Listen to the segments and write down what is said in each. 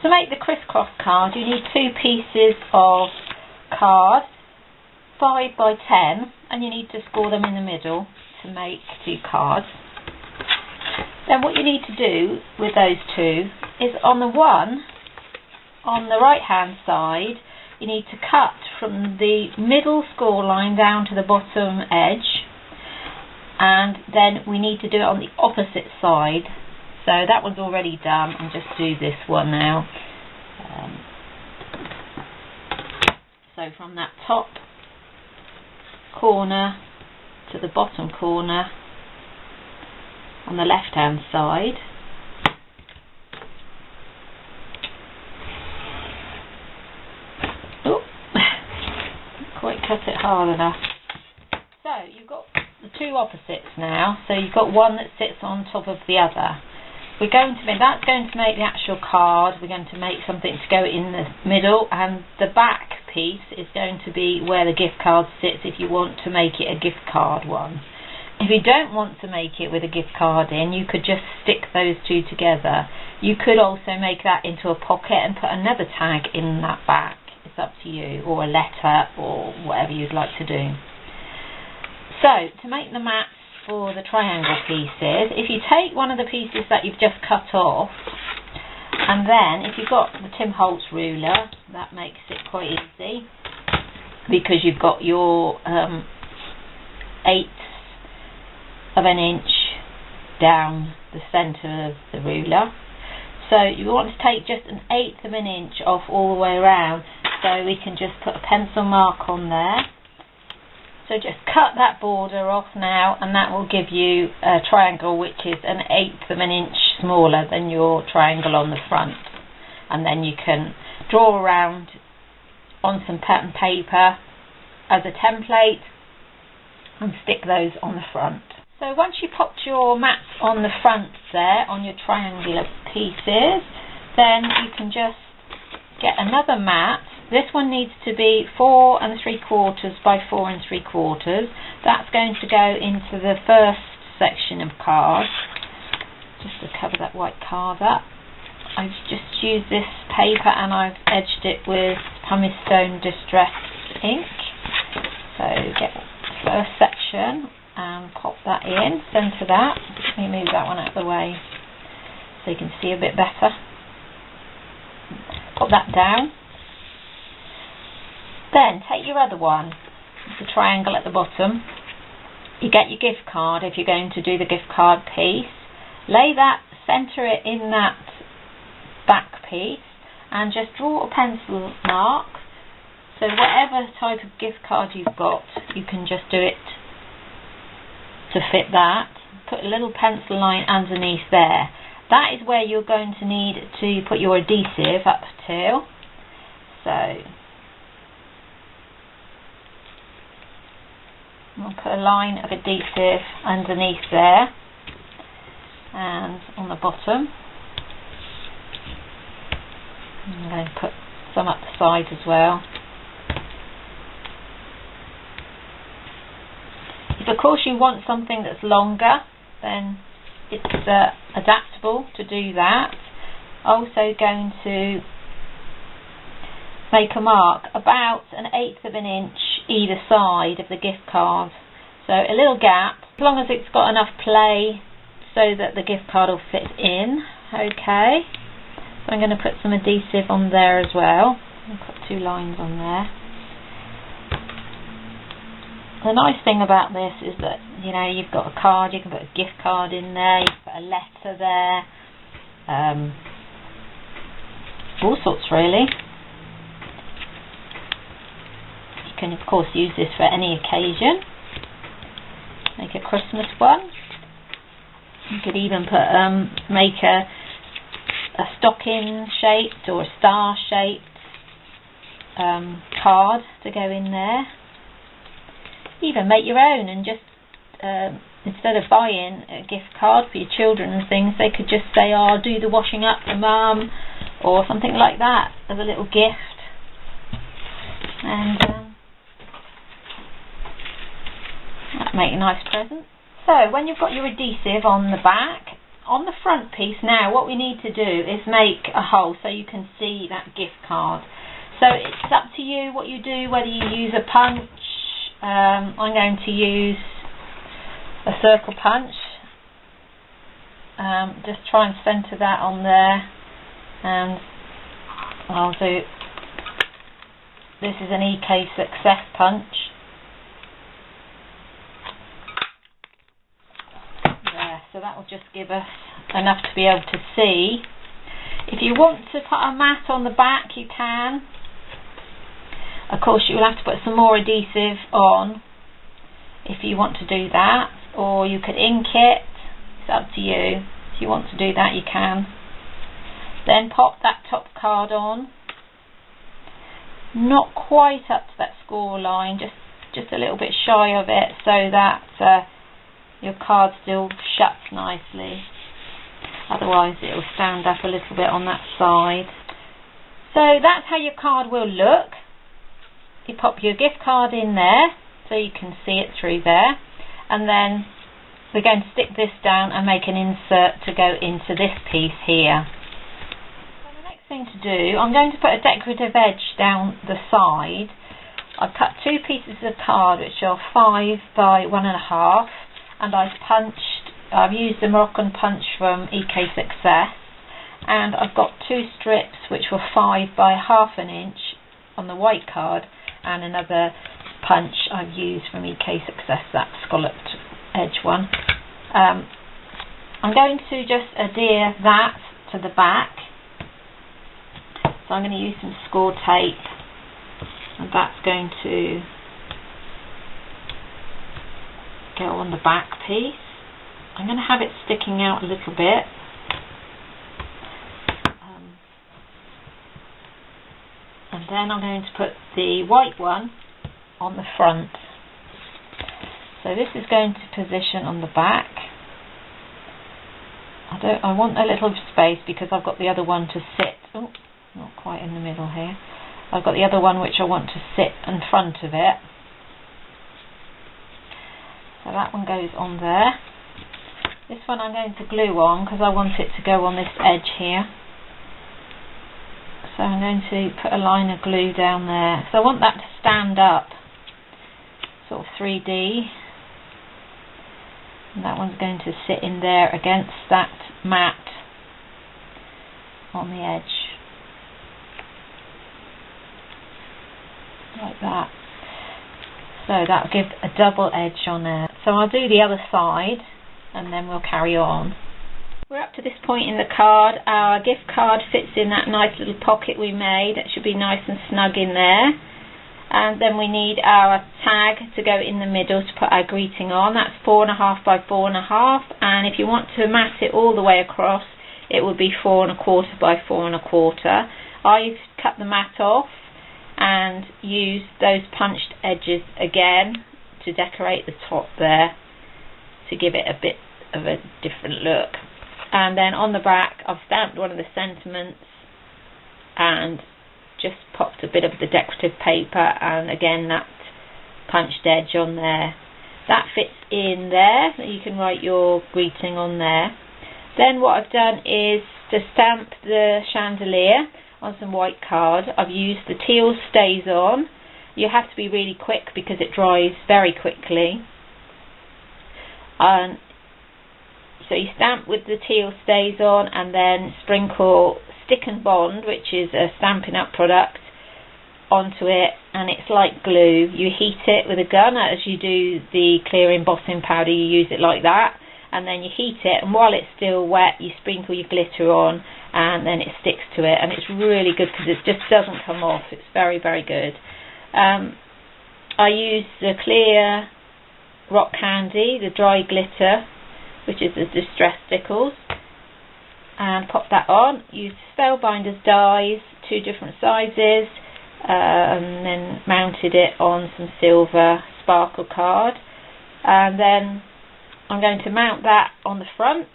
To make the crisscross card, you need 2 pieces of card, 5 by 10, and you need to score them in the middle to make 2 cards. Then what you need to do with those 2 is on the one, on the right hand side, you need to cut from the middle score line down to the bottom edge, and then we need to do it on the opposite side. So that one's already done, and just do this one now. So from that top corner to the bottom corner on the left hand side. Oh, not quite cut it hard enough. So you've got the 2 opposites now, so you've got one that sits on top of the other. That's going to make the actual card. We're going to make something to go in the middle, and the back piece is going to be where the gift card sits if you want to make it a gift card one. If you don't want to make it with a gift card in, you could just stick those 2 together. You could also make that into a pocket and put another tag in that back. It's up to you, or a letter, or whatever you'd like to do. So, to make the mats for the triangle pieces, if you take one of the pieces that you've just cut off, and then if you've got the Tim Holtz ruler, that makes it quite easy, because you've got your 1/8 of an inch down the centre of the ruler. So you want to take just 1/8 of an inch off all the way around, so we can just put a pencil mark on there. So just cut that border off now, and that will give you a triangle which is 1/8 of an inch smaller than your triangle on the front. And then you can draw around on some pattern paper as a template and stick those on the front. So once you popped your mats on the front there, on your triangular pieces, then you can just get another mat. This one needs to be 4 3/4 by 4 3/4. That's going to go into the first section of cards, just to cover that white card up. I've just used this paper and I've edged it with pumice stone distressed ink. So get the first section and pop that in, centre that. Let me move that one out of the way so you can see a bit better. Pop that down. Then take your other one, the triangle at the bottom. You get your gift card if you're going to do the gift card piece. Lay that, centre it in that back piece, and just draw a pencil mark. So whatever type of gift card you've got, you can just do it to fit that. Put a little pencil line underneath there. That is where you're going to need to put your adhesive up to. So I'll put a line of adhesive underneath there and on the bottom. I'm going to put some up the side as well. If of course you want something that's longer, then it's adaptable to do that. Also going to make a mark about 1/8 of an inch either side of the gift card. So a little gap, as long as it's got enough play so that the gift card will fit in. Okay. So I'm going to put some adhesive on there as well. I'll put 2 lines on there. The nice thing about this is that, you know, you've got a card, you can put a gift card in there, you can put a letter there, all sorts really. You can of course use this for any occasion. Make a Christmas one. You could even put make a stocking shaped or a star shaped card to go in there. Even make your own, and just instead of buying a gift card for your children and things, they could just say, oh, I'll do the washing up for mum, or something like that as a little gift. And that'd make a nice present. So when you've got your adhesive on the back, on the front piece now, what we need to do is make a hole so you can see that gift card. So it's up to you what you do, whether you use a punch. I'm going to use a circle punch. Just try and centre that on there, and I'll do, this is an EK Success punch. There, so that will just give us enough to be able to see. If you want to put a mat on the back, you can. Of course, you will have to put some more adhesive on if you want to do that, or you could ink it. It's up to you. If you want to do that, you can. Then pop that top card on. Not quite up to that score line, just a little bit shy of it, so that your card still shuts nicely. Otherwise it will stand up a little bit on that side. So that's how your card will look. You pop your gift card in there so you can see it through there, and then we're going to stick this down and make an insert to go into this piece here. So the next thing to do, I'm going to put a decorative edge down the side. I've cut two pieces of card which are 5 by 1.5, and I've used the Moroccan punch from EK Success, and I've got two strips which were 5 by 1/2 inch on the white card, and another punch I've used from EK Success, that scalloped edge one. I'm going to just adhere that to the back, so I'm going to use some score tape, and that's going to go on the back piece. I'm going to have it sticking out a little bit. And then I'm going to put the white one on the front. So this is going to position on the back. I want a little space because I've got the other one to sit. Oh, not quite in the middle here. I've got the other one which I want to sit in front of it. So that one goes on there. This one I'm going to glue on because I want it to go on this edge here. So I'm going to put a line of glue down there. So I want that to stand up, sort of 3D. And that one's going to sit in there against that mat on the edge. Like that. So that'll give a double edge on there. So I'll do the other side and then we'll carry on. We're up to this point in the card. Our gift card fits in that nice little pocket we made. That should be nice and snug in there. And then we need our tag to go in the middle to put our greeting on. That's 4.5 by 4.5. And if you want to mat it all the way across, it would be 4.25 by 4.25. I've cut the mat off and used those punched edges again to decorate the top there, to give it a bit of a different look. And then on the back I've stamped one of the sentiments and just popped a bit of the decorative paper, and again that punched edge on there. That fits in there, so you can write your greeting on there. Then what I've done is to stamp the chandelier on some white card. I've used the teal stays on. You have to be really quick because it dries very quickly. So you stamp with the teal stays on and then sprinkle Stick and Bond, which is a Stampin' Up product, onto it, and it's like glue. You heat it with a gun as you do the clear embossing powder. You use it like that, and then you heat it, and while it's still wet you sprinkle your glitter on, and then it sticks to it, and it's really good because it just doesn't come off. It's very, very good. I use the clear rock candy, the dry glitter, which is the distress stickles, and pop that on. Use Spellbinder's dies, 2 different sizes, and then mounted it on some silver sparkle card. And then I'm going to mount that on the front,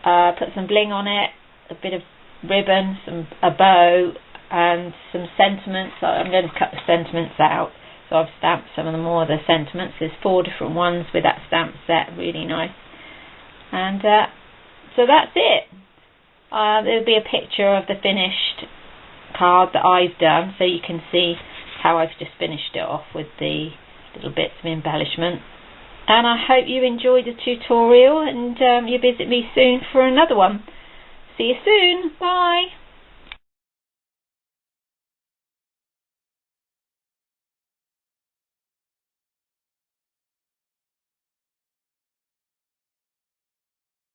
put some bling on it, a bit of ribbon, a bow, and some sentiments. So I'm going to cut the sentiments out. So I've stamped some of the more of the sentiments. There's 4 different ones with that stamp set, really nice. And so that's it. There'll be a picture of the finished card that I've done, so you can see how I've just finished it off with the little bits of embellishment. And I hope you enjoyed the tutorial, and you visit me soon for another one. See you soon. Bye.